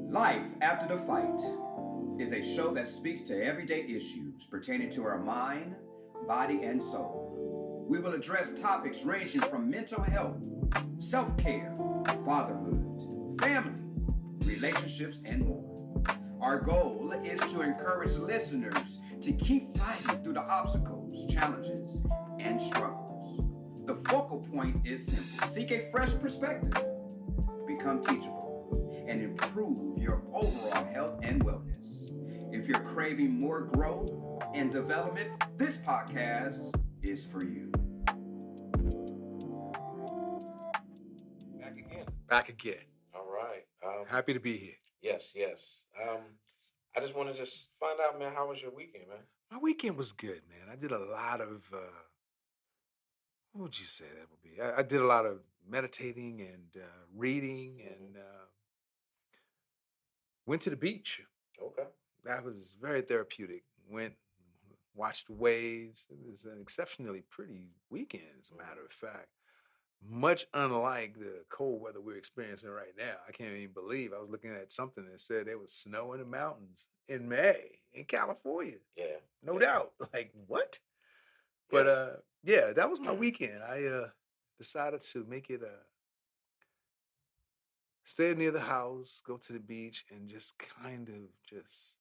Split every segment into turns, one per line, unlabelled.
Life After the Fight is a show that speaks to everyday issues pertaining to our mind, body, and soul. We will address topics ranging from mental health, self care, fatherhood, family, relationships, and more. Our goal is to encourage listeners to keep fighting through the obstacles, challenges, and struggles. The focal point is simple: seek a fresh perspective, become teachable, and improve your overall health and wellness. If you're craving more growth and development, this podcast is for you.
Back again.
Back again.
All right.
Happy to be here.
Yes, yes. I just want to just find out, man, how was your weekend, man?
My weekend was good, man. I did a lot of, what would you say that would be? I did a lot of meditating and reading
Hmm.
and went to the beach.
Okay.
That was very therapeutic. Went, watched the waves. It was an exceptionally pretty weekend, as a matter
Hmm.
of fact. Much unlike the cold weather we're experiencing right now. I can't even believe I was looking at something that said there was snow in the mountains in May in California.
Yeah.
No
Yeah.
doubt. Like, what? But
Yes.
yeah, that was my weekend. I decided to make it stay near the house, go to the beach, and just kind of just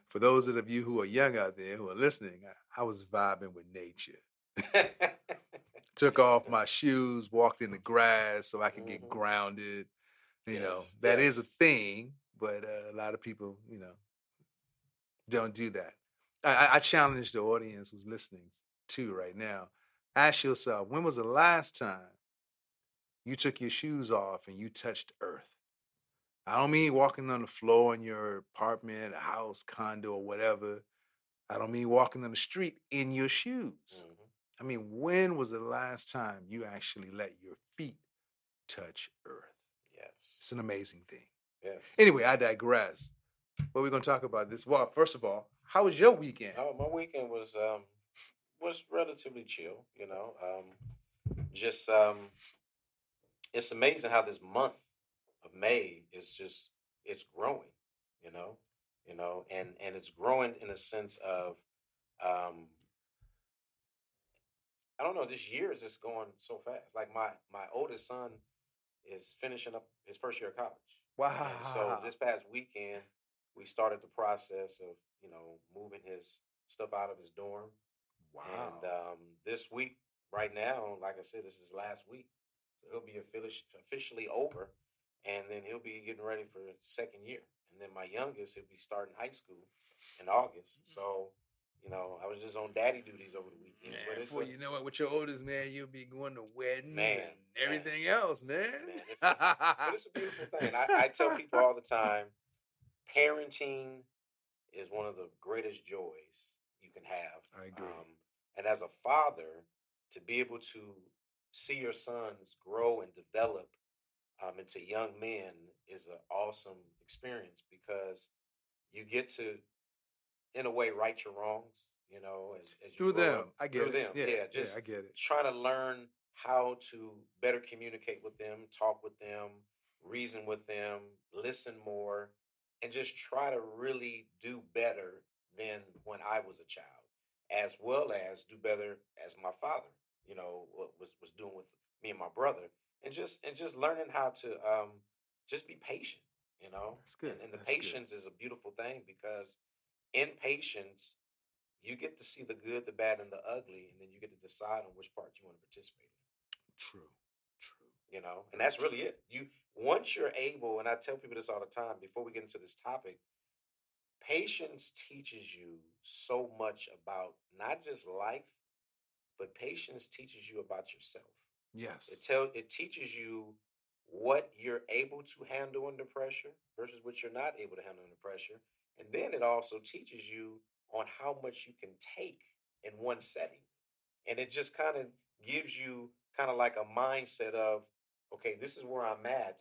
for those of you who are young out there who are listening, I was vibing with nature. Took off my shoes, walked in the grass so I could get
Hmm.
grounded.
Yes.
That is
Yes.
a thing, but a lot of people, don't do that. I challenge the audience who's listening too right now. Ask yourself, when was the last time you took your shoes off and you touched earth? I don't mean walking on the floor in your apartment, a house, condo, or whatever. I don't mean walking on the street in your shoes.
Hmm.
I mean, when was the last time you actually let your feet touch earth?
Yes.
It's an amazing thing.
Yes.
Anyway, I digress. What we're going to talk about this. Well, first of all, how was your weekend?
Oh, my weekend was relatively chill. Just it's amazing how this month of May is just it's growing. You know, and it's growing in a sense of um I don't know. This year is just going so fast. Like my oldest son is finishing up his first year of college, and so
Wow.
this past weekend we started the process of moving his stuff out of his dorm, and
Wow.
this week right now, like I said, this is last week, so he'll be officially over, and then he'll be getting ready for second year, and then my youngest he'll be starting high school in August. So I was just on daddy duties over the weekend, but
Man,
it's
before
a
you know it, with your oldest man, you'll be going to weddings
man,
and
man,
everything else, man.
man. But it's a beautiful thing. I tell people all the time, parenting is one of the greatest joys you can have.
I agree.
Um, and as a father, to be able to see your sons grow and develop into young men is an awesome experience because you get to, in a way, right your wrongs. As you
Through
grow up
them, I get
through
it.
them.
Yeah,
Yeah,
yeah,
just
I get it.
trying to learn how to better communicate with them, talk with them, reason with them, listen more, and just try to really do better than when I was a child, as well as do better as my father. What was doing with me and my brother, and just learning how to just be patient.
That's good.
And the
That's good.
patience is a beautiful thing because in patience, you get to see the good, the bad, and the ugly, and then you get to decide on which part you want to participate
True. True.
in. And
Very
that's
true.
really it. You Once you're able, and I tell people this all the time before we get into this topic, patience teaches you so much about not just life, but patience teaches you about yourself.
Yes.
It teaches you what you're able to handle under pressure versus what you're not able to handle under pressure. And then it also teaches you on how much you can take in one setting. And it just kind of gives you kind of like a mindset of, okay, this is where I'm at,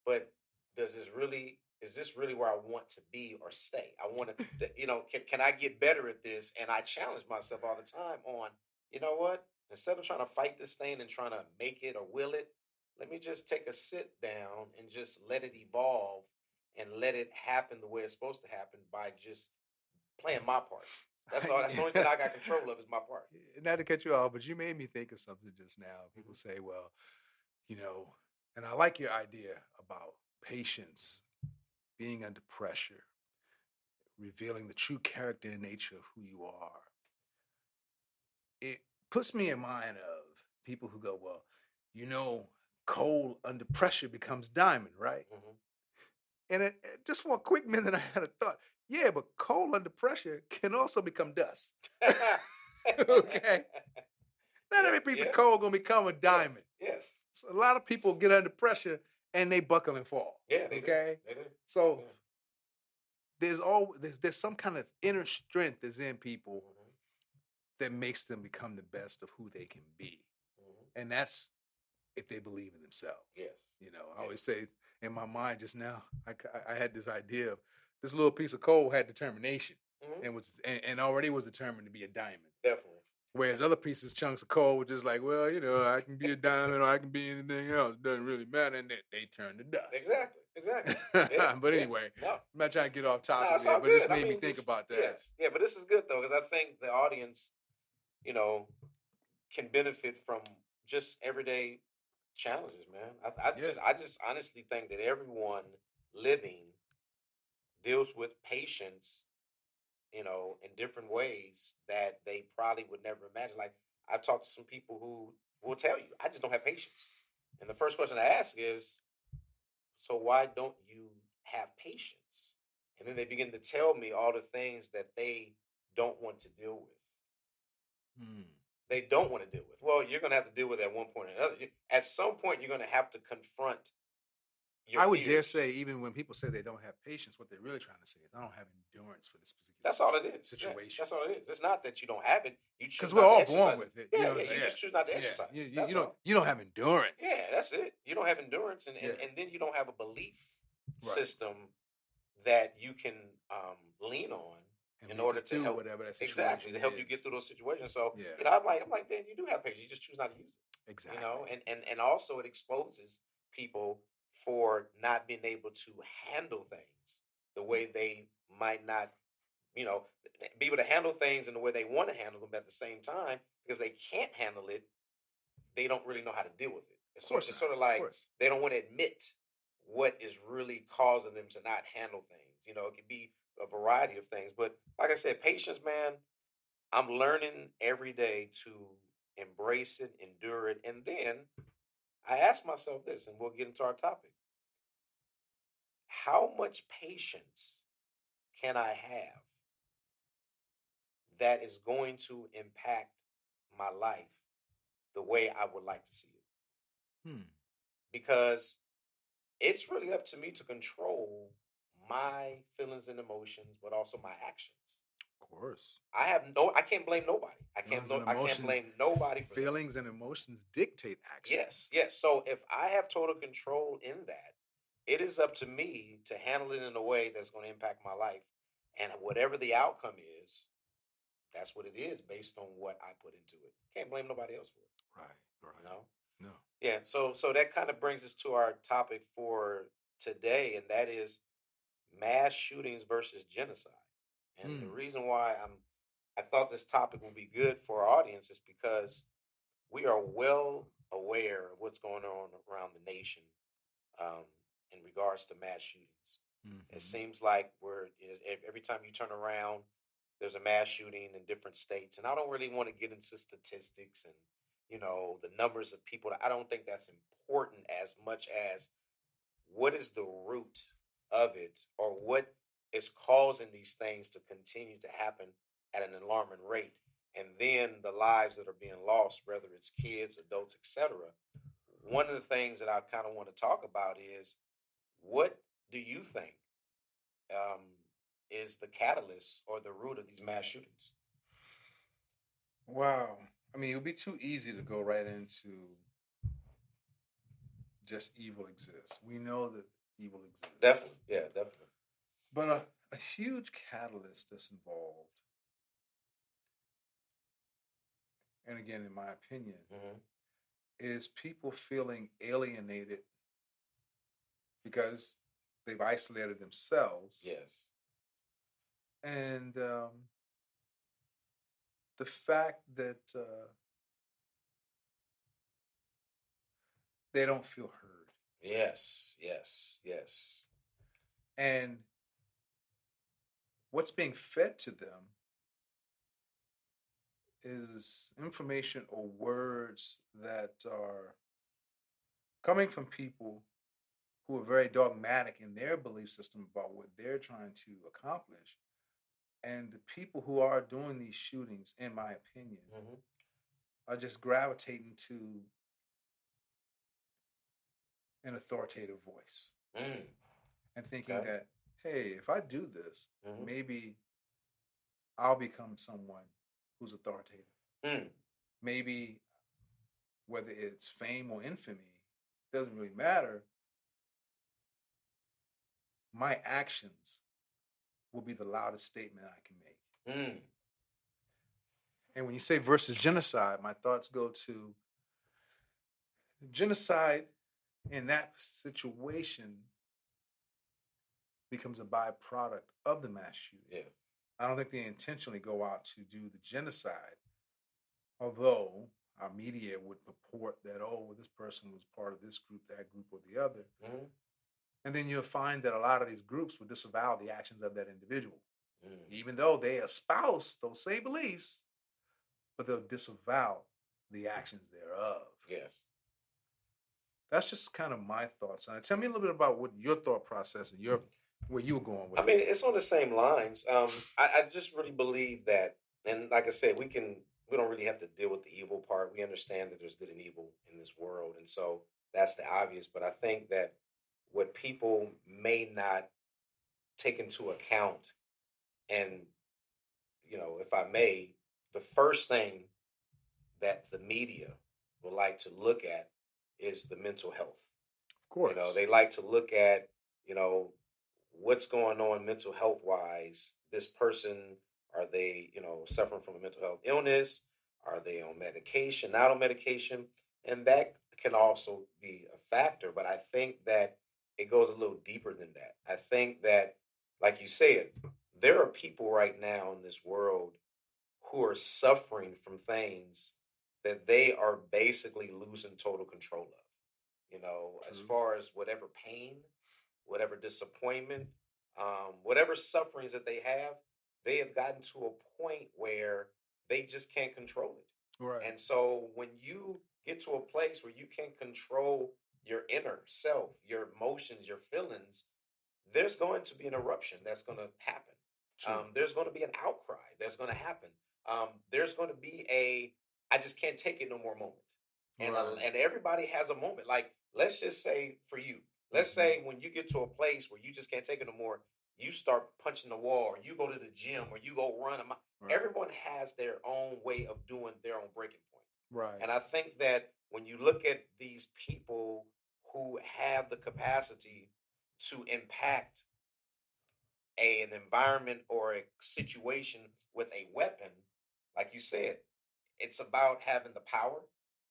but is this really where I want to be or stay? I want to, can I get better at this? And I challenge myself all the time on, you know what? Instead of trying to fight this thing and trying to make it or will it, let me just take a sit down and just let it evolve and let it happen the way it's supposed to happen by just playing my part. That's all. That's the only thing I got control of is my part.
Not to cut you off, but you made me think of something just now. People say, well, you know, and I like your idea about patience, being under pressure, revealing the true character and nature of who you are. It puts me in mind of people who go, well, you know, coal under pressure becomes diamond, right?
Mhm.
And just for a quick minute, I had a thought. Yeah, but coal under pressure can also become dust. Okay, not
Yeah,
every piece of
yeah,
coal gonna become a
yes,
diamond.
yes.
So a lot of people get under pressure and they buckle and fall.
Yeah, they do.
Okay,
They do.
so
Yeah.
there's some kind of inner strength that's in people
Mhm.
that makes them become the best of who they can be,
Mhm.
and that's if they believe in themselves.
Yes.
You know, I
Yeah.
always say in my mind just now, I had this idea of this little piece of coal had determination
Mhm.
and already was determined to be a diamond.
Definitely.
Whereas other pieces, chunks of coal were just like, well, you know, I can be a diamond or I can be anything else. It doesn't really matter. And they turn to dust.
Exactly. Exactly. Yeah.
But
Yeah.
anyway,
No.
I'm not trying to get off
No,
topic
it's
there,
all
but it's
good. I
made me
mean,
think
just
about that.
yes, yeah. But this is good though, because I think the audience, you know, can benefit from just everyday challenges, man.
Yeah,
I just honestly think that everyone living deals with patience, in different ways that they probably would never imagine. Like I've talked to some people who will tell you, I just don't have patience. And the first question I ask is, so why don't you have patience? And then they begin to tell me all the things that they don't want to deal with.
hmm.
They don't want to deal with. Well, you're going to have to deal with it at one point or another. At some point, you're going to have to confront your
I would dare
fears.
say, even when people say they don't have patience, what they're really trying to say is, I don't have endurance for this particular
That's all it is. Yeah,
situation.
that's all it is. It's not that you don't have it. You choose
Because we're
not to
all born
exercise it.
with it, you
Yeah,
know.
yeah. You
Yeah,
just choose not to
yeah.
exercise
You,
it.
you, you
That's
don't
all.
you don't have endurance.
Yeah, that's it. You don't have endurance, and,
Yeah,
and, and then you don't have a belief
right.
system that you can lean on
And
in
make
order
it
to
through
help
whatever that
exactly
situation
to help you get
is.
through those situations. So
Yeah,
I'm like, man, you do have patience. You just choose not to use it.
exactly.
And also it exposes people for not being able to handle things the way they might not, you know, be able to handle things in the way they want to handle them at the same time because they can't handle it. They don't really know how to deal with it.
Of course
It's
not.
sort of
Of
like
course.
they don't want to admit what is really causing them to not handle things. It could be a variety of things. But like I said, patience, man, I'm learning every day to embrace it, endure it. And then I ask myself this, and we'll get into our topic. How much patience can I have that is going to impact my life the way I would like to see it?
Hmm.
Because it's really up to me to control my feelings and emotions, but also my actions.
Of course.
I can't blame nobody. I can't blame nobody for that.
Feelings and emotions dictate actions.
Yes, yes. So if I have total control in that, it is up to me to handle it in a way that's going to impact my life. And whatever the outcome is, that's what it is based on what I put into it. Can't blame nobody else for it,
Right.
you
Right.
know?
No.
Yeah, so that kind of brings us to our topic for today, and that is mass shootings versus genocide. And the
Hmm.
reason why I thought this topic would be good for our audience is because we are well aware of what's going on around the nation um, in regards to mass shootings. It
Mm-hmm.
seems like every time you turn around, there's a mass shooting in different states, and I don't really want to get into statistics and the numbers of people. I don't think that's important as much as what is the root of it or what is causing these things to continue to happen at an alarming rate, and then the lives that are being lost, whether it's kids, adults, etc. One of the things that I kind of want to talk about is what do you think um, is the catalyst or the root of these mass shootings?
Wow. I mean, it would be too easy to go right into just evil exists. We know that evil exists.
Definitely, yeah, definitely.
But a huge catalyst that's involved, and again, in my opinion,
Hmm.
is people feeling alienated because they've isolated themselves.
Yes.
And the fact that they don't feel heard.
Yes. Yes. Yes.
And what's being fed to them is information or words that are coming from people who are very dogmatic in their belief system about what they're trying to accomplish. And the people who are doing these shootings, in my opinion,
Mm-hmm.
are just gravitating to an authoritative voice
Mm.
and thinking
Okay.
that, hey, if I do this,
Mm-hmm.
maybe I'll become someone who's authoritative.
Mm.
Maybe whether it's fame or infamy, doesn't really matter. My actions will be the loudest statement I can make.
Mm.
And when you say versus genocide, my thoughts go to genocide in that situation becomes a byproduct of the mass shooting.
Yeah.
I don't think they intentionally go out to do the genocide, although our media would purport that, oh, well, this person was part of this group, that group, or the other.
Mm-hmm.
And then you'll find that a lot of these groups will disavow the actions of that individual,
Mm.
even though they espouse those same beliefs, but they'll disavow the actions thereof.
Yes.
That's just kind of my thoughts on it. Tell me a little bit about what your thought process and your where you were going with
I
it.
mean, it's on the same lines. I just really believe that, and like I said, we don't really have to deal with the evil part. We understand that there's good and evil in this world, and so that's the obvious. But I think that what people may not take into account, and if I may, the first thing that the media would like to look at is the mental health.
Of course.
They like to look at, you know, what's going on mental health wise. This person, are they, suffering from a mental health illness? Are they on medication, not on medication? And that can also be a factor. But I think that it goes a little deeper than that. I think that, like you said, there are people right now in this world who are suffering from things that they are basically losing total control of. As
True.
far as whatever pain, whatever disappointment, whatever sufferings that they have gotten to a point where they just can't control it.
Right.
And so when you get to a place where you can control your inner self, your emotions, your feelings, there's going to be an eruption that's going to happen.
True.
There's going to be an outcry that's going to happen. There's going to be I just can't take it no more moment.
Right.
And everybody has a moment. Like, let's just say for you, let's
Mhm.
say when you get to a place where you just can't take it no more, you start punching the wall, or you go to the gym, or you go run.
Right.
Everyone has their own way of doing their own breaking point.
Right.
And I think that when you look at these people who have the capacity to impact an environment or a situation with a weapon, like you said, it's about having the power,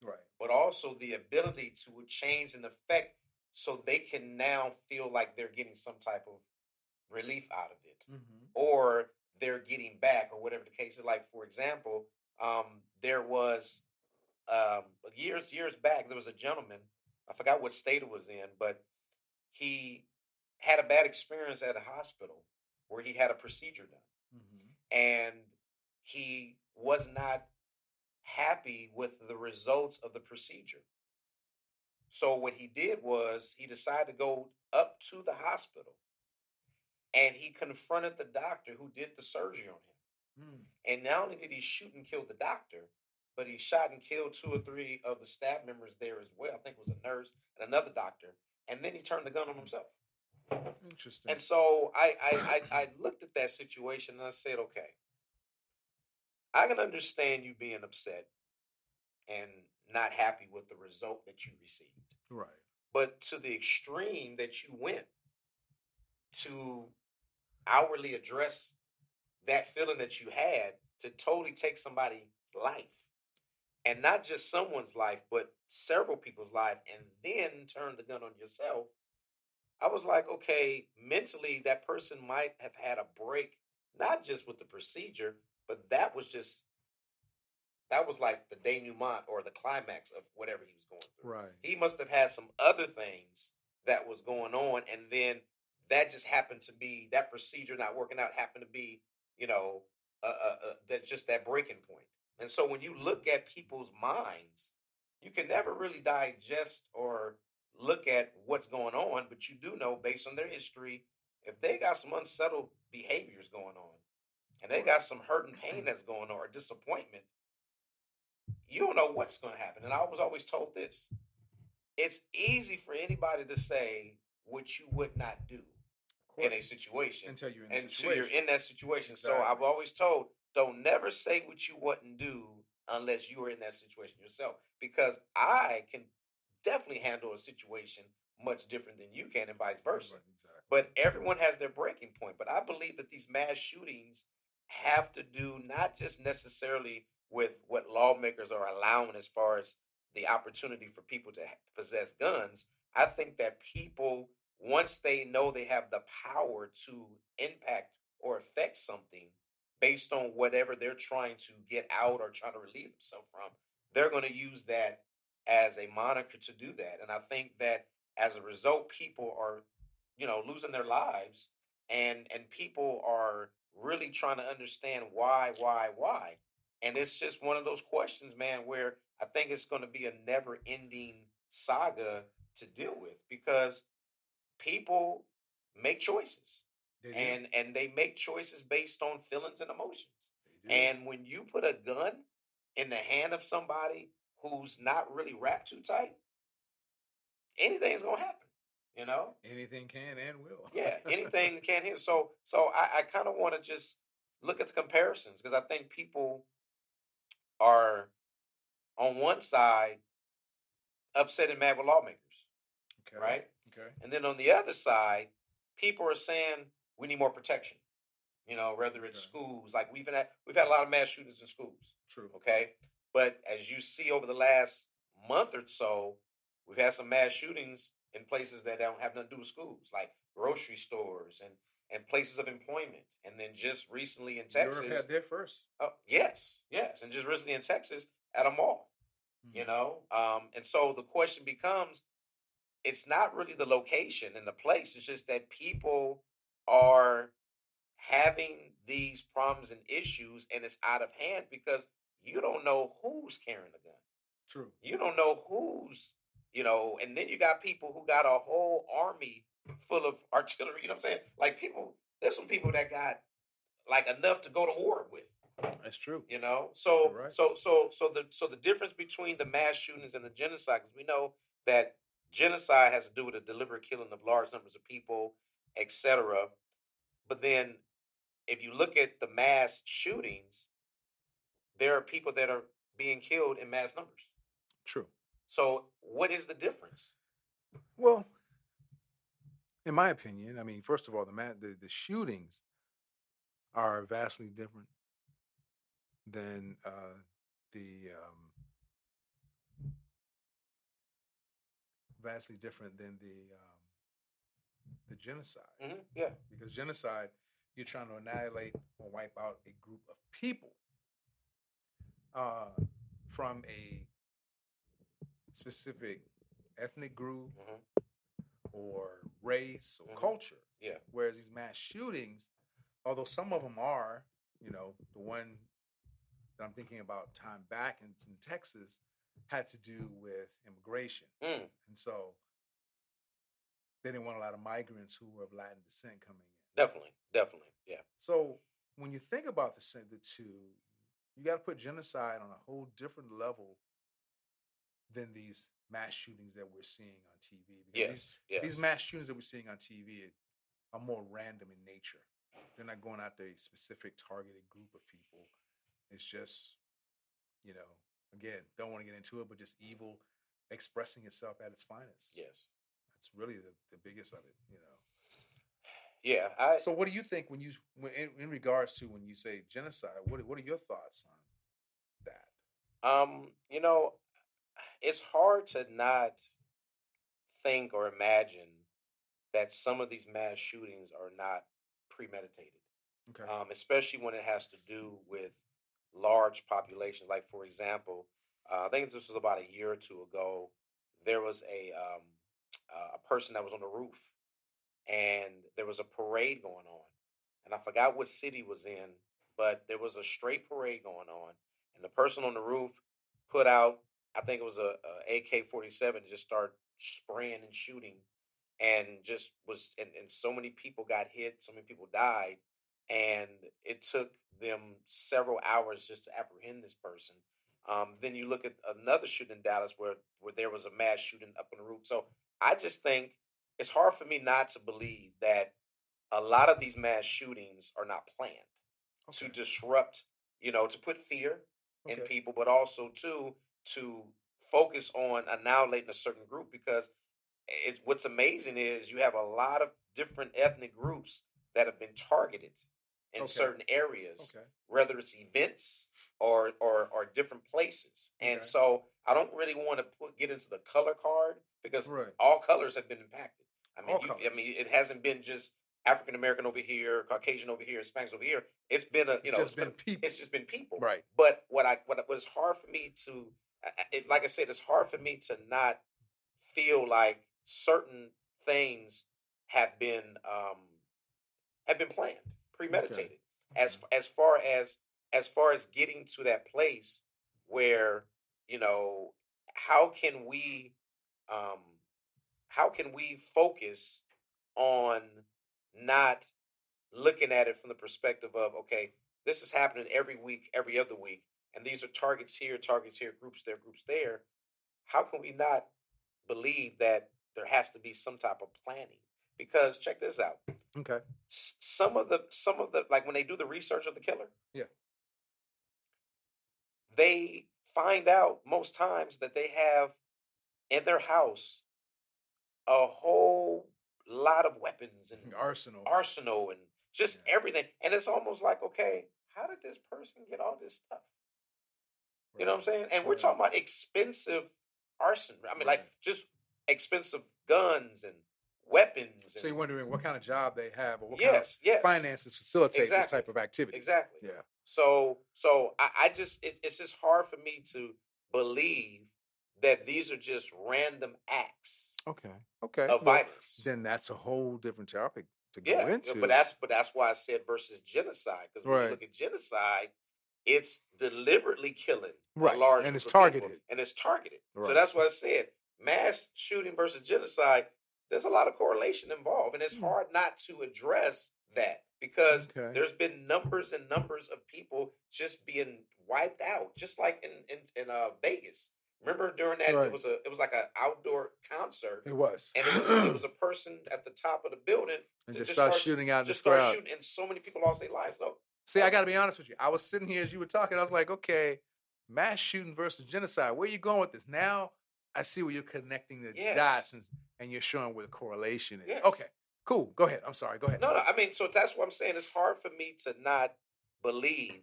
Right.
but also the ability to change and affect so they can now feel like they're getting some type of relief out of it,
Mhm.
or they're getting back, or whatever the case is. Like, for example, there was years back, there was a gentleman, I forgot what state it was in, but he had a bad experience at a hospital where he had a procedure done,
Mhm.
and he was not happy with the results of the procedure. So what he did was he decided to go up to the hospital, and he confronted the doctor who did the surgery on him.
Mm.
And not only did he shoot and kill the doctor, but he shot and killed two or three of the staff members there as well. I think it was a nurse and another doctor. And then he turned the gun on himself.
Interesting.
And so I looked at that situation and I said, okay, I can understand you being upset and not happy with the result that you received.
Right.
But to the extreme that you went to outwardly address that feeling that you had to totally take somebody's life, and not just someone's life, but several people's life, and then turn the gun on yourself, I was like, okay, mentally, that person might have had a break, not just with the procedure, but that was like the denouement or the climax of whatever he was going through.
Right.
He must have had some other things that was going on, and then that just happened to be that procedure not working out happened to be, you know, that just that breaking point. And so when you look at people's minds, you can never really digest or look at what's going on, but you do know based on their history, if they got some unsettled behaviors going on, and they got some hurt and pain that's going on, or disappointment, you don't know what's going to happen. And I was always told this: it's easy for anybody to say what you would not do
Of
in a
course.
situation
Until you're in the
until you're
situation.
in that situation. So I've
Exactly.
always told, don't never say what you wouldn't do unless you are in that situation yourself. Because I can definitely handle a situation much different than you can, and vice versa.
Right. Exactly.
But everyone has their breaking point. But I believe that these mass shootings have to do not just necessarily with what lawmakers are allowing as far as the opportunity for people to possess guns. I think that people, once they know they have the power to impact or affect something based on whatever they're trying to get out or trying to relieve themselves from, they're going to use that as a moniker to do that. And I think that as a result, people are, losing their lives, and people are really trying to understand why. And it's just one of those questions, man, where I think it's going to be a never ending saga to deal with, because people make choices,
They do.
and they make choices based on feelings and emotions.
They do.
And when you put a gun in the hand of somebody who's not really wrapped too tight, anything's gonna happen. You know,
Anything can and will.
yeah, anything can hit. So I kind of want to just look at the comparisons, because I think people are on one side upset and mad with lawmakers,
Okay.
right?
Okay.
And then on the other side, people are saying we need more protection. Whether it's
Okay.
schools, like we've had a lot of mass shootings in schools.
True.
Okay, but as you see over the last month or so, we've had some mass shootings in places that don't have nothing to do with schools, like grocery stores and places of employment. And then just recently in
Europe
Texas,
had their first.
oh yes, and just recently in Texas at a mall.
Mm.
And so the question becomes, it's not really the location and the place, it's just that people are having these problems and issues, and it's out of hand because you don't know who's carrying the gun.
True.
You don't know and then you got people who got a whole army full of artillery. You know what I'm saying? Like, there's some people that got like enough to go to war with.
That's true.
So
You're right.
the difference between the mass shootings and the genocide, because we know that genocide has to do with the deliberate killing of large numbers of people, etc. But then if you look at the mass shootings, there are people that are being killed in mass numbers.
True.
So what is the difference?
Well, in my opinion, I mean, first of all, the shootings are vastly different than the vastly different than the genocide.
Yeah.
Because genocide, you're trying to annihilate or wipe out a group of people uh, from a specific ethnic group
hmm
or race or
hmm
culture.
Yeah.
Whereas these mass shootings, although some of them are, the one that I'm thinking about time back in Texas had to do with immigration.
Mm,
And so they didn't want a lot of migrants who were of Latin descent coming in.
definitely. Definitely. Yeah.
So when you think about the two, you got to put genocide on a whole different level than these mass shootings that we're seeing on TV. Because
Yes. Yes.
these mass shootings that we're seeing on TV are more random in nature. They're not going after a specific targeted group of people. It's just, you know, again, don't want to get into it, but just evil expressing itself at its finest.
Yes.
That's really the biggest of it.
Yeah. I
So, what do you think in regards to when you say genocide? What are your thoughts on that?
You know, it's hard to not think or imagine that some of these mass shootings are not premeditated,
Okay.
especially when it has to do with large populations. Like, for example, I think this was about a year or two ago. There was a person that was on the roof, and there was a parade going on, and I forgot what city it was in, but there was a straight parade going on, and the person on the roof put out, I think it was a AK-47, just start spraying and shooting, and just was, and so many people got hit, so many people died, and it took them several hours just to apprehend this person. Then you look at another shooting in Dallas where there was a mass shooting up on the roof. So I just think it's hard for me not to believe that a lot of these mass shootings are not planned to
Okay.
disrupt, to put fear in
Okay.
people, but also to focus on annihilating a certain group, because it's what's amazing is you have a lot of different ethnic groups that have been targeted in
Okay.
certain areas,
Okay.
whether it's events or different places. And
Okay.
so I don't really want to get into the color card, because
Right.
all colors have been impacted.
All colors.
It hasn't been just African American over here, Caucasian over here, Hispanics over here. It's been
It's just been people.
it's just been people.
Right.
But what is hard for me to, like I said, it's hard for me to not feel like certain things have been um, have been planned,
Okay.
premeditated.
Okay.
As far as getting to that place where, you know, how can we um, how can we focus on not looking at it from the perspective of, okay, this is happening every week, every other week, and these are targets here, groups there. How can we not believe that there has to be some type of planning? Because check this out.
Okay.
Some of the, like, when they do the research of the killer,
Yeah.
they find out most times that they have in their house a whole lot of weapons and
Arsenal.
arsenal and just
Yeah.
everything. And it's almost like, okay, how did this person get all this stuff? You know what I'm
Right.
saying? And we're
Right.
talking about expensive arson. I mean, like,
Right.
just expensive guns and weapons and
So you're wondering what kind of job they have or what kind of
yes, yes,
finances facilitate this
exactly,
type of activity.
exactly.
Yeah.
So I just, it's just hard for me to believe that these are just random acts
Okay. Okay.
of
Well,
violence.
then that's a whole different topic to go
Yeah, but
into.
that's why I said versus genocide, because when you
Right.
look at genocide, it's deliberately killing a
Right.
large
And
group
it's
of people,
targeted.
and it's targeted. So
Right.
that's why I said mass shooting versus genocide. There's a lot of correlation involved, and it's
Hmm.
hard not to address that, because
Okay.
there's been numbers and numbers of people just being wiped out, just like in Vegas. Remember during that,
Right.
it was like an outdoor concert,
It was.
and it was a person at the top of the building
And
that
just start shooting out in this crowd.
shooting, and so many people lost their lives. So,
See, I got to be honest with you. I was sitting here as you were talking. I was like, okay, mass shooting versus genocide. Where you going with this? Now I see where you're connecting the dots
yes,
and you're showing where the correlation is.
yes.
Okay, cool. Go ahead. I'm sorry. Go ahead.
No, no. I mean, so that's what I'm saying. It's hard for me to not believe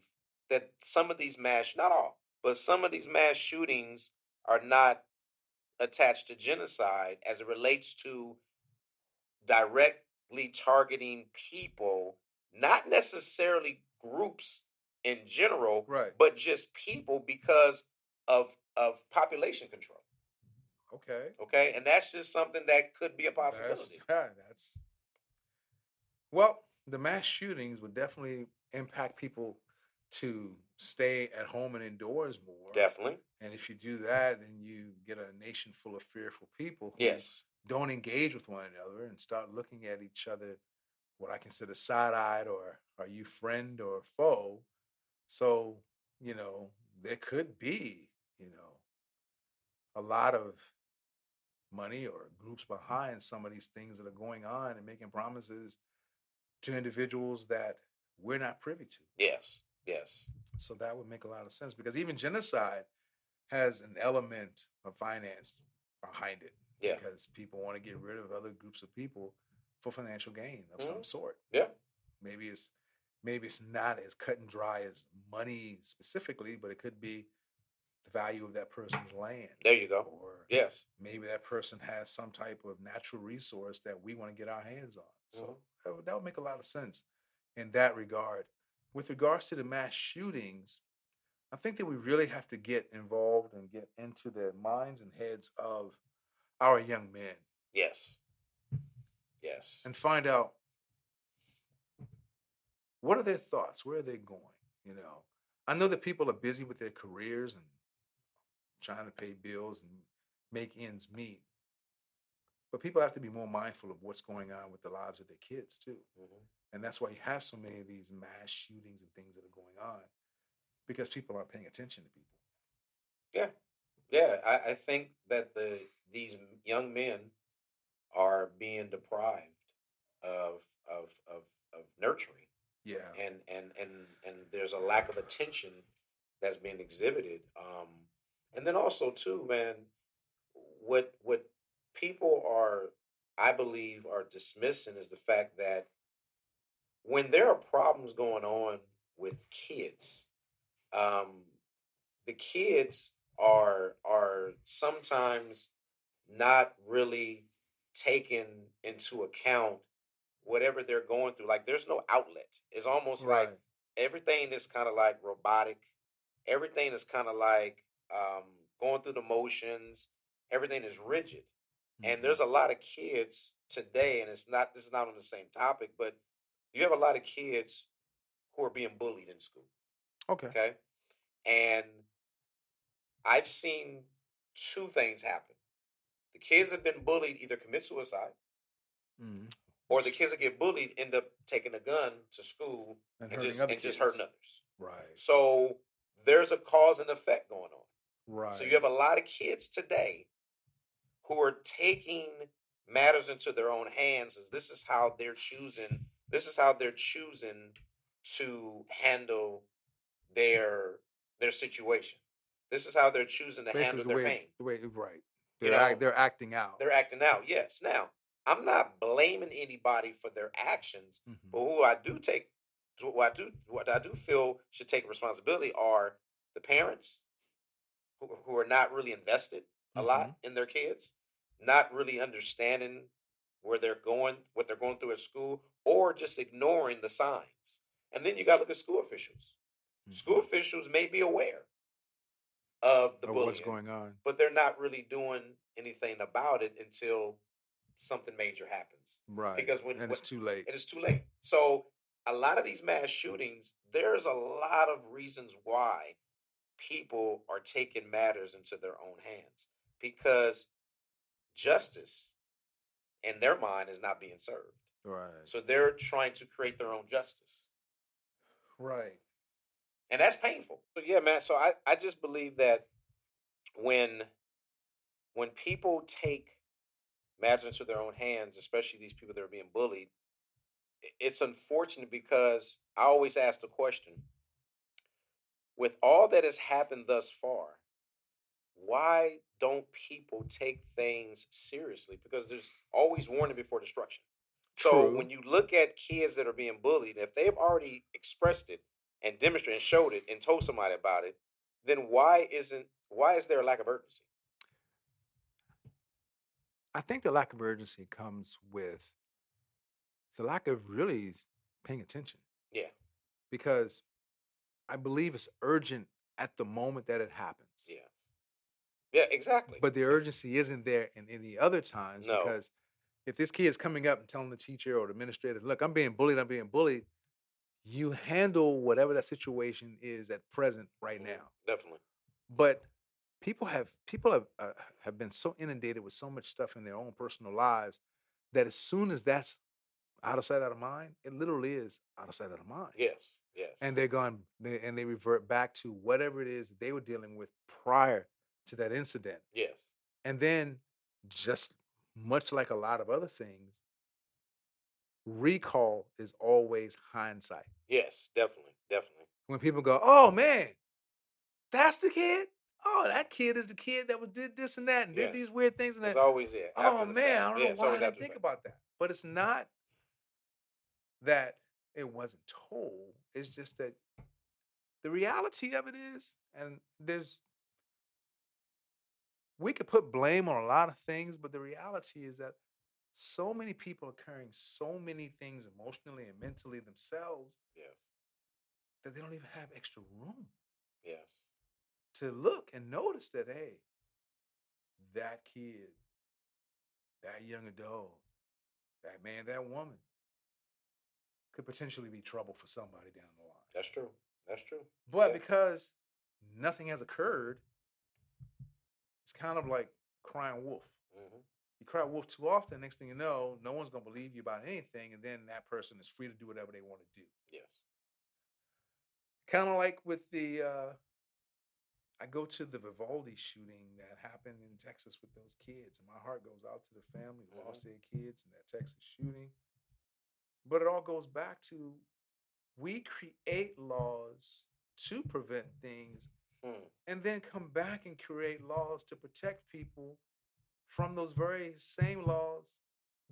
that some of these not all, but some of these mass shootings are not attached to genocide as it relates to directly targeting people, not necessarily groups in general,
Right.
but just people because of population control.
Okay.
Okay, and that's just something that could be a
That's
possibility.
that's well, the mass shootings would definitely impact people to stay at home and indoors more.
Definitely.
And if you do that, then you get a nation full of fearful people who
Yes.
don't engage with one another and start looking at each other what I consider side-eyed or are you friend or foe. So, you know, there could be, you know, a lot of money or groups behind some of these things that are going on and making promises to individuals that we're not privy to.
Yes. Yes.
So that would make a lot of sense because even genocide has an element of finance behind it
Yeah.
because people want to get rid of other groups of people for financial gain of some
Mhm.
sort.
Yeah.
Maybe it's maybe it's not as cut and dry as money specifically, but it could be the value of that person's land,
There you go.
or
Yes.
maybe that person has some type of natural resource that we want to get our hands on.
Hmm.
So that would make a lot of sense in that regard. With regards to the mass shootings, I think that we really have to get involved and get into the minds and heads of our young men
Yes. Yes.
and find out what are their thoughts, where are they going. You know, I know that people are busy with their careers and trying to pay bills and make ends meet, but people have to be more mindful of what's going on with the lives of their kids too.
Hmm.
And that's why you have so many of these mass shootings and things that are going on, because people aren't paying attention to people.
Yeah. Yeah. I think that these young men are being deprived of of of nurturing,
Yeah.
and there's a lack of attention that's being exhibited. And then also too, man, what people are, I believe, are dismissing is the fact that when there are problems going on with kids, um, the kids are sometimes not really taken into account whatever they're going through. Like there's no outlet. It's almost like
Right.
everything is kind of like robotic. Everything is kind of like um, going through the motions. Everything is rigid. And
Hmm.
there's a lot of kids today, and it's not, this is not on the same topic, but you have a lot of kids who are being bullied in school.
Okay.
Okay. And I've seen two things happen. The kids that have been bullied either commit suicide,
Hmm.
or the
Which
kids that get bullied end up taking a gun to school
and
and
hurting other
just hurting
kids.
others.
Right.
So there's a cause and effect going on. So you
Right.
have a lot of kids today who are taking matters into their own hands, as this is how they're choosing, to handle their situation. This is how they're choosing to
Basically,
handle their pain.
the way, right.
You know,
They're acting out.
they're acting out. Yes. Now, I'm not blaming anybody for their actions,
Hmm.
but what I do feel should take responsibility are the parents who are not really invested a
Hmm.
lot in their kids, not really understanding where they're going, what they're going through at school, or just ignoring the signs. And then you got to look at school officials. School
Hmm.
officials may be aware of the
Of what's
bullying,
going on.
but they're not really doing anything about it until something major happens.
Right.
Because
And
when
it's too late.
it is too late. So a lot of these mass shootings, there's a lot of reasons why people are taking matters into their own hands, because justice in their mind is not being served.
Right.
So they're trying to create their own justice.
Right.
And that's painful. So yeah, man. So I just believe that when people take matters into their own hands, especially these people that are being bullied, it's unfortunate because I always ask the question, with all that has happened thus far, why don't people take things seriously? Because there's always warning before destruction. So
True.
when you look at kids that are being bullied, if they've already expressed it and demonstrated and showed it and told somebody about it, then why is there a lack of urgency?
I think the lack of urgency comes with the lack of really paying attention,
Yeah,
because I believe it's urgent at the moment that it happens.
yeah, yeah, exactly.
But the urgency isn't there in any other times,
No,
because if this kid is coming up and telling the teacher or the administrator, look, I'm being bullied, you handle whatever that situation is at present right
mhm,
now.
definitely.
But people have been so inundated with so much stuff in their own personal lives that as soon as that's out of sight, out of mind, it literally is out of sight, out of mind.
Yes, yes,
And and they revert back to whatever it is that they were dealing with prior to that incident.
yes,
And then, just much like a lot of other things, recall is always hindsight.
yes, definitely, definitely.
When people go, "Oh man, that's the kid. Oh, that kid is the kid that was did this and that and did
Yes,
these weird things and
it's
that."
always there
Oh
after the
man,
fact.
I don't
Yeah,
know
it's
why I
always
didn't
after the
think
fact.
about that. But it's not that it wasn't told. It's just that the reality of it is, and we could put blame on a lot of things, but the reality is that so many people are carrying so many things emotionally and mentally themselves
Yes.
that they don't even have extra room
Yes.
to look and notice that, hey, that kid, that young adult, that man, that woman could potentially be trouble for somebody down the line.
That's true. That's true.
But
Yeah.
because nothing has occurred, it's kind of like crying wolf.
Hmm.
You cry wolf too often, next thing you know, no one's going to believe you about anything, and then that person is free to do whatever they want to do.
Yes.
Kind of like with the, I go to the Vivaldi shooting that happened in Texas with those kids, and my heart goes out to the family who
Hmm.
lost their kids in that Texas shooting. But it all goes back to we create laws to prevent things
Hmm.
and then come back and create laws to protect people from those very same laws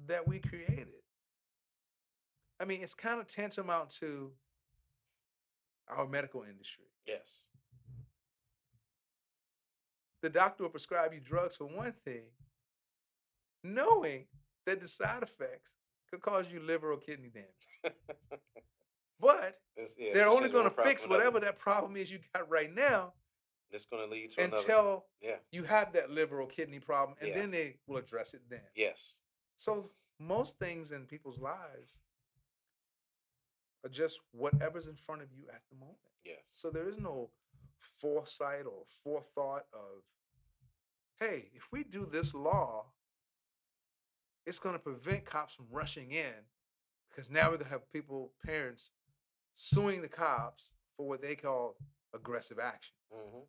that we created. I mean, it's kind of tantamount to our medical industry.
Yes.
The doctor will prescribe you drugs for one thing, knowing that the side effects could cause you liver or kidney damage. But
Yeah,
they're
to
only
change
going
one
to
problem
fix
to another.
whatever that problem is you got right now
It's going to lead to another.
until
Yeah.
you have that liver or kidney problem, and
Yeah.
then they will address it then.
Yes.
So most things in people's lives are just whatever's in front of you at the moment.
Yes.
So there is no foresight or forethought of, hey, if we do this law, it's going to prevent cops from rushing in because now we're going to have people, parents, suing the cops for what they call aggressive action.
Hmm.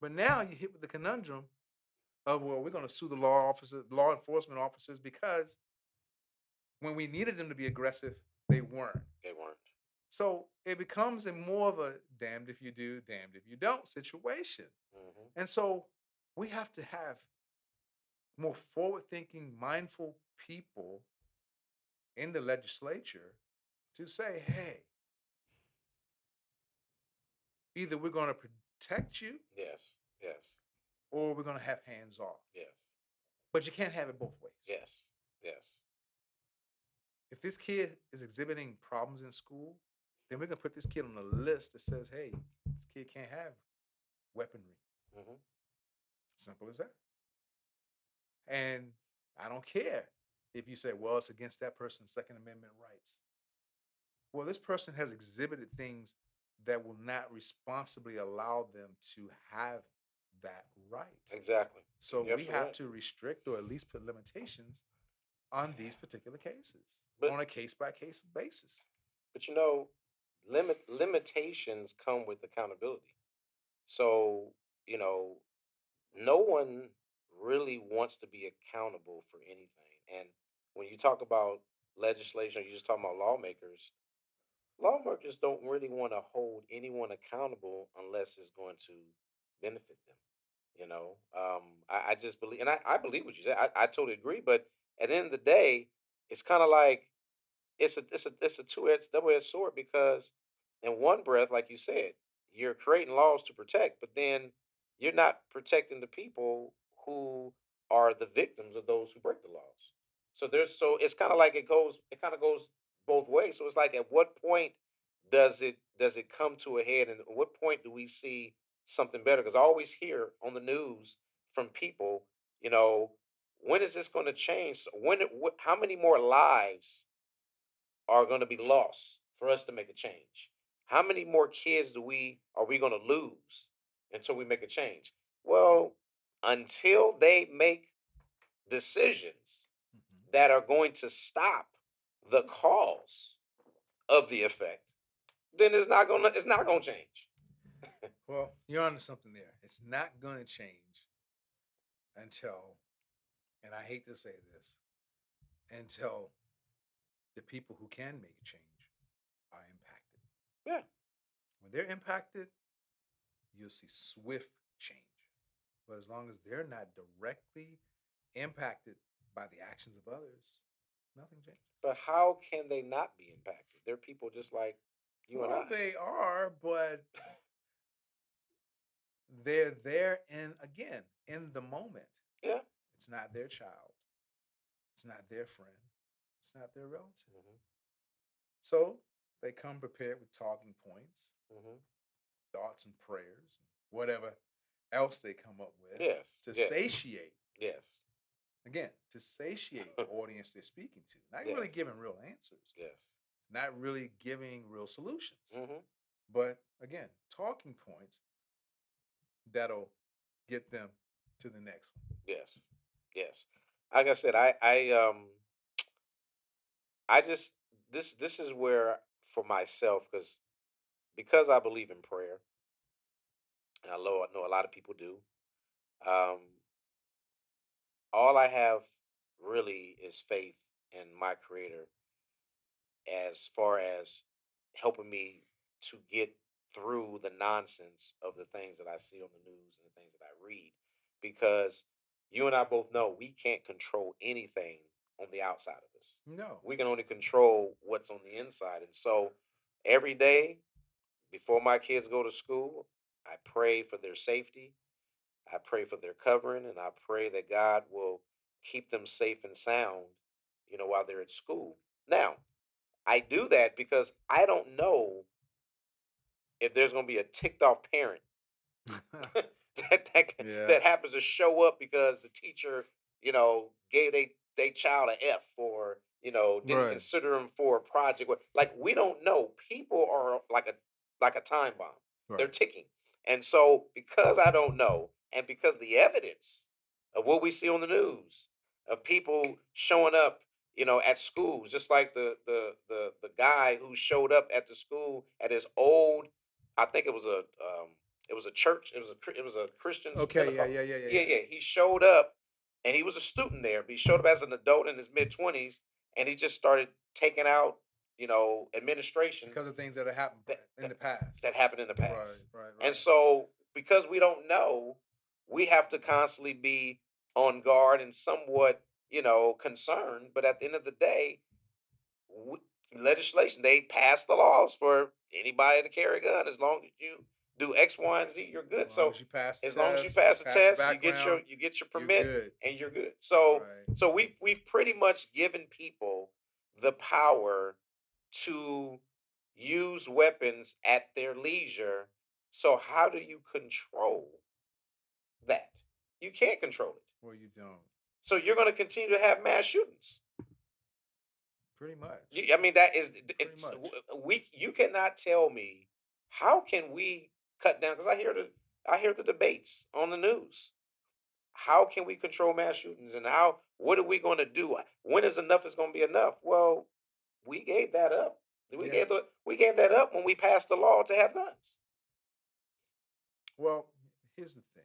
But now you hit with the conundrum of, well, we're going to sue the law officers, law enforcement officers, because when we needed them to be aggressive, they weren't.
They weren't.
So it becomes a more of a damned if you do, damned if you don't situation.
Hmm.
And so we have to have more forward thinking, mindful people in the legislature to say, hey, either we're going to protect you
Yes. Yes.
or we're going to have hands off.
Yes.
But you can't have it both ways.
Yes. Yes.
If this kid is exhibiting problems in school, then we're going to put this kid on a list that says, hey, this kid can't have weaponry.
Hmm.
Simple as that. And I don't care if you say, well, it's against that person's Second Amendment rights. Well, this person has exhibited things that will not responsibly allow them to have that right.
Exactly.
So
You're
we
absolutely
have
right.
to restrict or at least put limitations on these particular cases
But
on a case by case basis.
but limitations come with accountability. So, you know, no one really wants to be accountable for anything. And when you talk about legislation, you just talking about lawmakers don't really want to hold anyone accountable unless it's going to benefit them. I just believe, and I believe what you said. I totally agree. But at the end of the day, it's kind of like it's a two-edged double-edged sword because in one breath, like you said, you're creating laws to protect, but then you're not protecting the people who are the victims of those who break the laws. So it's kind of like it kind of goes both ways. So it's like at what point does it come to a head, and at what point do we see something better? Because I always hear on the news from people, you know, when is this going to change? How many more lives are going to be lost for us to make a change? How many more kids do we are we going to lose until we make a change? Well, until they make decisions
Mhm.
that are going to stop the cause of the effect, then it's not gonna change.
Well, you're onto something there. It's not going to change until, and I hate to say this, until the people who can make a change are impacted.
Yeah,
When they're impacted, you'll see swift change. But as long as they're not directly impacted by the actions of others, nothing changes.
but how can they not be impacted? They're people just like you and
Well,
I.
they are, but they're there in, again, in the moment.
Yeah.
It's not their child. It's not their friend. It's not their relative.
Hmm.
So they come prepared with talking points,
Hmm.
thoughts, and prayers, whatever else they come up with
Yes.
to
Yes.
satiate,
Yes.
again, to satiate the audience they're speaking to. Not
Yes.
really giving real answers,
Yes.
not really giving real solutions,
Hmm.
but again, talking points that'll get them to the next one.
Yes. Yes. Like I said, I just this is where for myself because I believe in prayer, and I know a lot of people do. Um, all I have really is faith in my Creator as far as helping me to get through the nonsense of the things that I see on the news and the things that I read. Because you and I both know we can't control anything on the outside of us.
No.
We can only control what's on the inside. And so every day before my kids go to school, I pray for their safety. I pray for their covering, and I pray that God will keep them safe and sound, while they're at school. Now, I do that because I don't know if there's going to be a ticked off parent
Yeah.
that happens to show up because the teacher, gave they child an F, or didn't
Right.
consider them for a project. Like, we don't know. People are like a time bomb. They're
Right.
ticking, and so because I don't know, and because the evidence of what we see on the news of people showing up, at schools, just like the guy who showed up at the school at his old, I think it was a church. It was a Christian
Okay. Yeah.
Pentecost.
Yeah. Yeah. Yeah.
Yeah,
Yeah.
yeah. He showed up, and he was a student there, but he showed up as an adult in his mid 20s, and he just started taking out, administration
Because of things that have happened
that
in
that,
the past.
that happened in the
Right.
past.
Right.
And
Right.
so, because we don't know, we have to constantly be on guard and somewhat, concerned. But at the end of the day, w- legislation, they pass the laws for anybody to carry a gun. As long as you do X, Y, and Z, you're good.
As long
So
as you pass the
as long as you
test,
pass the
pass the
test,
background,
you get your
you're
permit,
good.
and you're good. So
Right.
we've pretty much given people the power to use weapons at their leisure. So how do you control that? You can't control it.
Or you don't.
So you're going to continue to have mass shootings.
Pretty much.
I mean, that is
Pretty
it's
much.
we. You cannot tell me how can we cut down, because I hear the debates on the news. How can we control mass shootings, and what are we going to do? When is enough is going to be enough? Well, we gave that up.
Yeah.
We gave that up when we passed the law to have guns.
Well, here's the thing.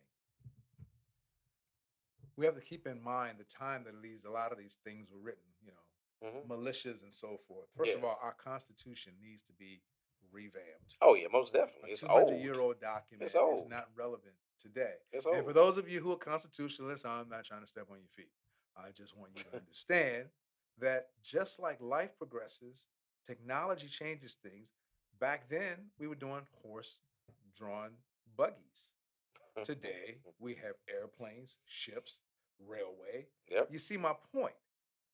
We have to keep in mind the time that a lot of these things were written,
Hmm.
militias and so forth. First of
Yes.
all, our Constitution needs to be revamped.
Oh yeah, most
A
definitely. It's
200-year
old.
old
It's
document is
old.
not relevant today.
It's
And for
old.
those of you who are constitutionalists, I'm not trying to step on your feet. I just want you to understand that just like life progresses, technology changes things. Back then, we were doing horse drawn buggies. Today, we have airplanes, ships, railway.
Yep.
You see my point.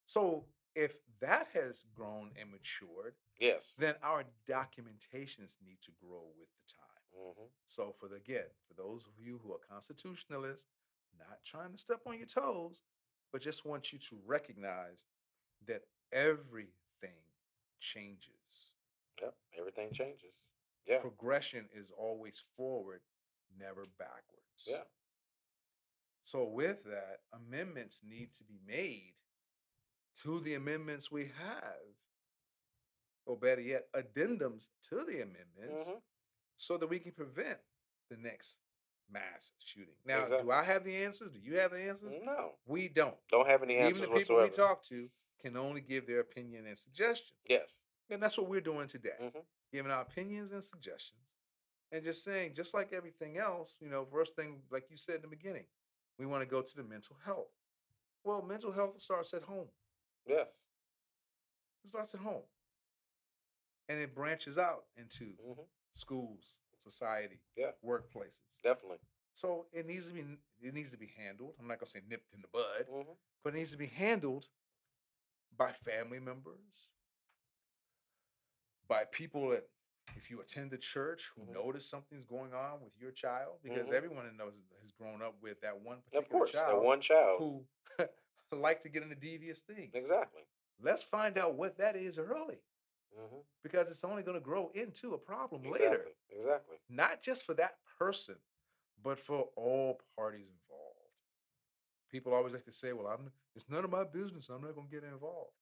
So, if that has grown and matured,
Yes.
then our documentations need to grow with the time.
Hmm.
So, for those of you who are constitutionalists, not trying to step on your toes, but just want you to recognize that everything changes.
Yep. Everything changes. Yeah.
Progression is always forward, never backwards.
Yeah.
So, with that, amendments need to be made to the amendments we have, or better yet, addendums to the amendments,
Hmm.
so that we can prevent the next mass shooting. Now, do
Exactly.
I have the answers? Do you have the answers?
No.
We don't.
Don't have any
Even the
answers
people we
whatsoever.
talk to can only give their opinion and suggestions.
Yes.
And that's what we're doing today,
Hmm.
giving our opinions and suggestions. And just saying, just like everything else, first thing, like you said in the beginning, we want to go to the mental health. Well, mental health starts at home.
Yes.
It starts at home. And it branches out into
Hmm.
schools, society,
Yeah.
workplaces.
Definitely.
So it needs to be handled. I'm not gonna say nipped in the bud,
Mm-hmm.
but it needs to be handled by family members, by people that, if you attend the church, who
Mm-hmm.
notice something's going on with your child, because
Mm-hmm.
everyone knows has grown up with that one
Of
particular
course, that
child
one child.
who like to get into devious things.
Exactly.
Let's find out what that is early,
Mm-hmm.
because it's only going to grow into a problem later,
Exactly. Exactly.
not just for that person, but for all parties involved. People always like to say, "Well, I'm it's none of my business. I'm not going to get involved."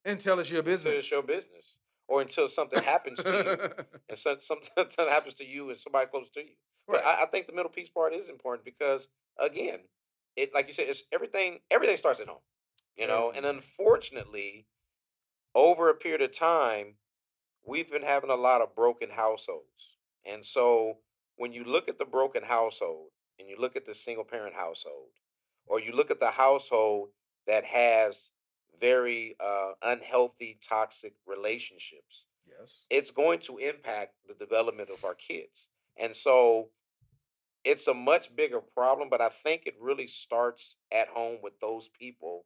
Until it's your
Until it's
business.
your business, or until something happens to you, and something happens to you and somebody close to you. But
Right.
I think the middle piece part is important because, again, it like you said, it's everything. Everything starts at home, and
Everything.
unfortunately, over a period of time, we've been having a lot of broken households. And so when you look at the broken household and you look at the single parent household, or you look at the household that has very unhealthy, toxic relationships,
Yes.
it's going to impact the development of our kids. And so it's a much bigger problem, but I think it really starts at home with those people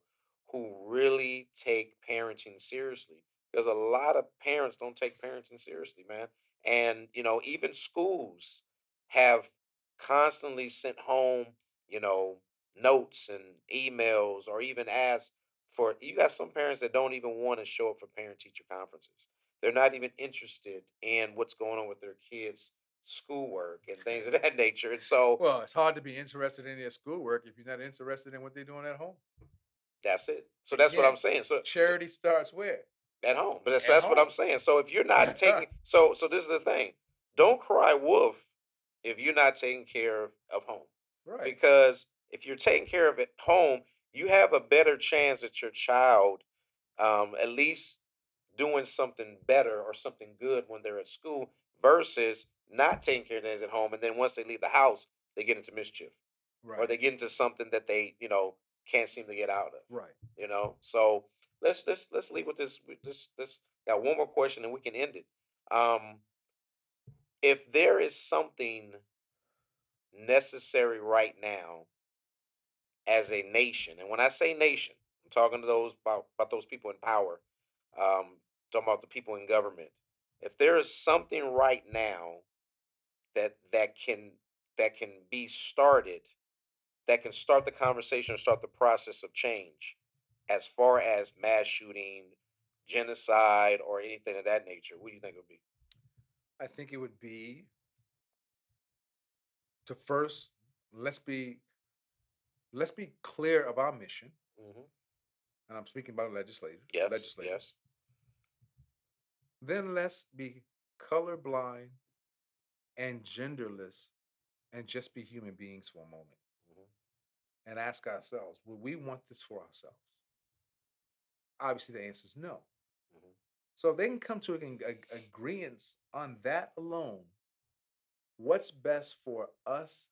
who really take parenting seriously. Because a lot of parents don't take parenting seriously, man. And, even schools have constantly sent home, you know, notes and emails, or even asked for, you got some parents that don't even want to show up for parent teacher conferences. They're not even interested in what's going on with their kids' schoolwork and things of that nature. And so
Well, it's hard to be interested in their schoolwork if you're not interested in what they're doing at home.
that's it. So that's what
Again,
I'm saying. So
charity starts where?
at home, but that's
At
that's what I'm
home.
saying. So if you're not taking, so this is the thing. Don't cry wolf if you're not taking care of home,
Right.
because if you're taking care of it home, you have a better chance that your child, at least doing something better or something good when they're at school, versus not taking care of things at home, and then once they leave the house, they get into mischief, or
Right.
they get into something that they can't seem to get out of.
Right.
So let's leave with this. With this got one more question and we can end it. If there is something necessary right now as a nation, and when I say nation, I'm talking to those about those people in power, talking about the people in government. If there is something right now that can be started, that can start the conversation or start the process of change, as far as mass shooting, genocide, or anything of that nature, what do you think it would be?
I think it would be to first let's be let's be clear of our mission,
Hmm.
and I'm speaking about legislators.
Yes,
Legislators.
yes.
Then let's be colorblind and genderless and just be human beings for a moment
Hmm.
and ask ourselves, would we want this for ourselves? Obviously, the answer is no.
Hmm.
So if they can come to an agreement on that alone, what's best for us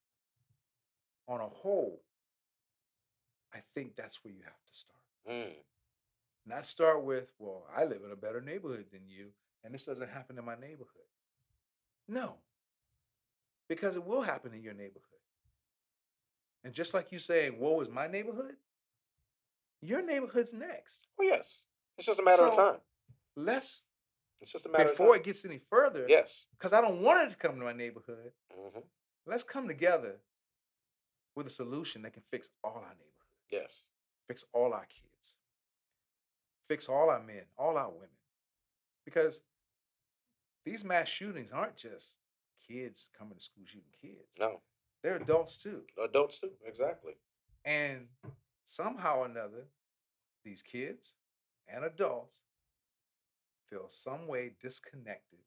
on a whole, I think that's where you have to start.
Mm.
Not start with, well, I live in a better neighborhood than you, and this doesn't happen in my neighborhood. No, because it will happen in your neighborhood. And just like you saying, woe is my neighborhood, your neighborhood's next.
Oh yes, it's just a matter of
So
time.
let's,
It's just a matter of
before
time.
it gets any further,
Yes.
because I don't want it to come to my neighborhood,
Hmm.
let's come together with a solution that can fix all our neighborhoods,
Yes.
fix all our kids, fix all our men, all our women. Because these mass shootings aren't just kids coming to school shooting kids,
No.
they're adults too.
Adults too. Exactly.
And somehow or another, these kids and adults feel some way disconnected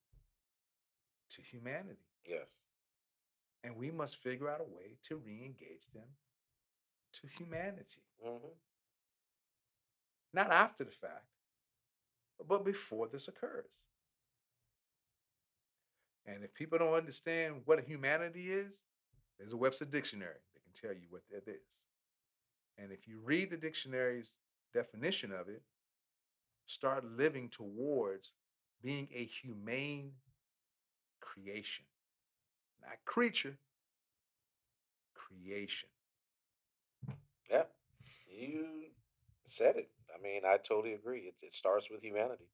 to humanity.
Yes.
And we must figure out a way to re engage them to humanity.
Hmm.
Not after the fact, but before this occurs. And if people don't understand what humanity is, there's a Webster dictionary that can tell you what that is. And if you read the dictionary's definition of it, start living towards being a humane creation, not creature, creation.
Yeah, you said it. I mean, I totally agree. It starts with humanity.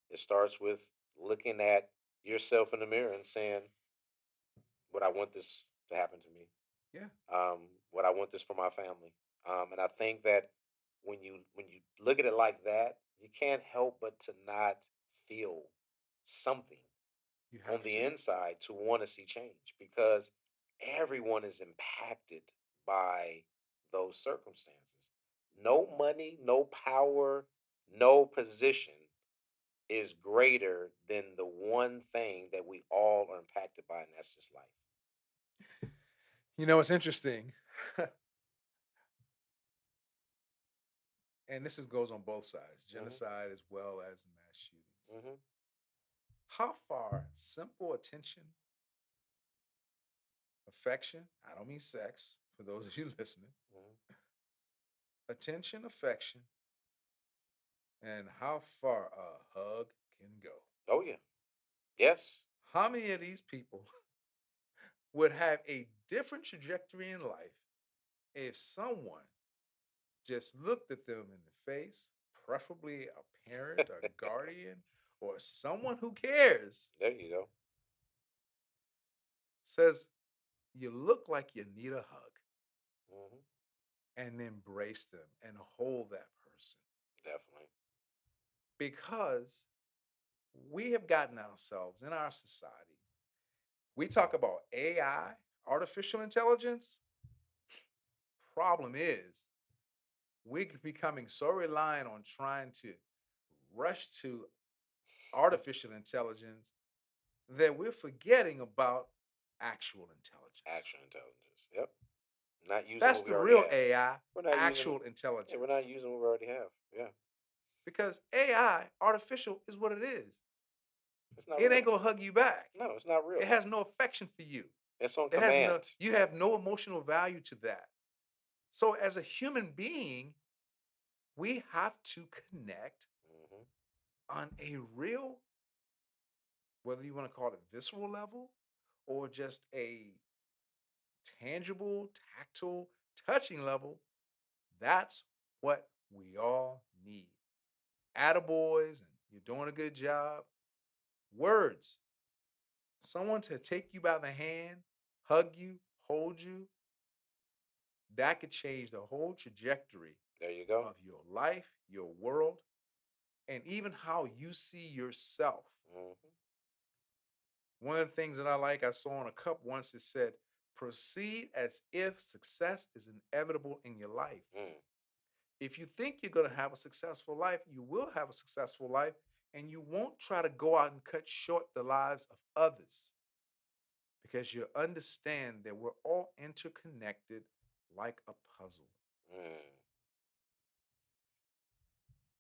It starts with looking at yourself in the mirror and saying, "Would I want this to happen to me?
Yeah,
Would I want this for my family?" And I think that when you look at it like that, you can't help but to not feel something
you
on
have
the
to.
inside to want to see change because everyone is impacted by those circumstances. No money, no power, no position is greater than the one thing that we all are impacted by, and that's just life.
You know, it's interesting, and this goes on both sides,
Hmm.
genocide as well as mass shootings.
Hmm.
How far simple attention, affection, I don't mean sex, for those of you listening,
Hmm.
attention, affection, and how far a hug can go.
Oh yeah. Yes.
How many of these people would have a different trajectory in life if someone just looked at them in the face, preferably a parent, a guardian, or someone who cares,
There you go.
says, "You look like you need a hug,"
Hmm.
and embrace them and hold that person.
Definitely.
Because we have gotten ourselves in our society, we talk about AI, artificial intelligence. Problem is, we're becoming so reliant on trying to rush to artificial intelligence that we're forgetting about actual intelligence.
Action intelligence. Yep. Not using
That's
what we
the
already
real
have.
AI,
We're not using.
actual
Yeah, we're not
intelligence.
using what we already have. Yeah.
Because AI, artificial, is what it is.
It's not
It
real.
ain't gonna hug you back.
No, it's not
It
real.
has no affection for you.
It's on
It has no,
command.
you have no emotional value to that. So as a human being, we have to connect
Hmm.
on a real, whether you want to call it visceral level or just a tangible, tactile, touching level. That's what we all need. Attaboys, and you're doing a good job. Words. Someone to take you by the hand, hug you, hold you, that could change the whole trajectory
There you go.
of your life, your world, and even how you see yourself.
Hmm.
One of the things that I like, I saw on a cup once, it said, proceed as if success is inevitable in your life.
Mm.
If you think you're going to have a successful life, you will have a successful life, and you won't try to go out and cut short the lives of others because you understand that we're all interconnected like a puzzle.
Mm.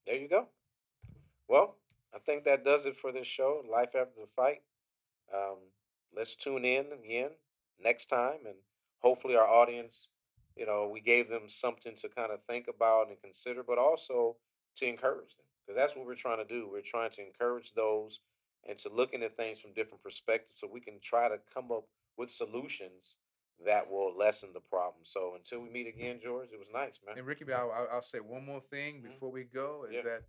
There you go. Well, I think that does it for this show, Life After the Fight. Um, let's tune in again next time, and hopefully our audience, we gave them something to kind of think about and consider, but also to encourage them, because that's what we're trying to do. We're trying to encourage those and to looking at things from different perspectives, so we can try to come up with solutions that will lessen the problem. So until we meet again, George, it was nice, man.
And Ricky, I'll say one more thing
Hmm.
before we go is
Yeah,
that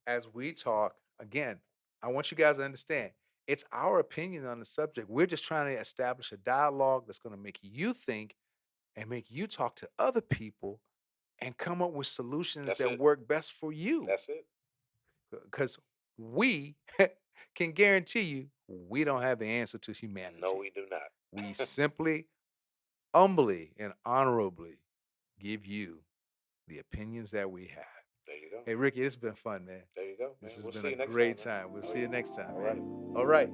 as we talk, again, I want you guys to understand it's our opinion on the subject. We're just trying to establish a dialogue that's going to make you think and make you talk to other people and come up with solutions
that's
that
it.
work best for you.
That's it.
Because we can guarantee you we don't have the answer to
No,
humanity.
we do
We
not.
simply, humbly, and honorably give you the opinions that we have.
There you go.
Hey, Ricky, it's been fun, man.
There you go, man.
This has
We'll
been
see
a
you next time,
great
man.
time. We'll
Oh
see you
yeah.
next time,
All
man.
righty.
All right.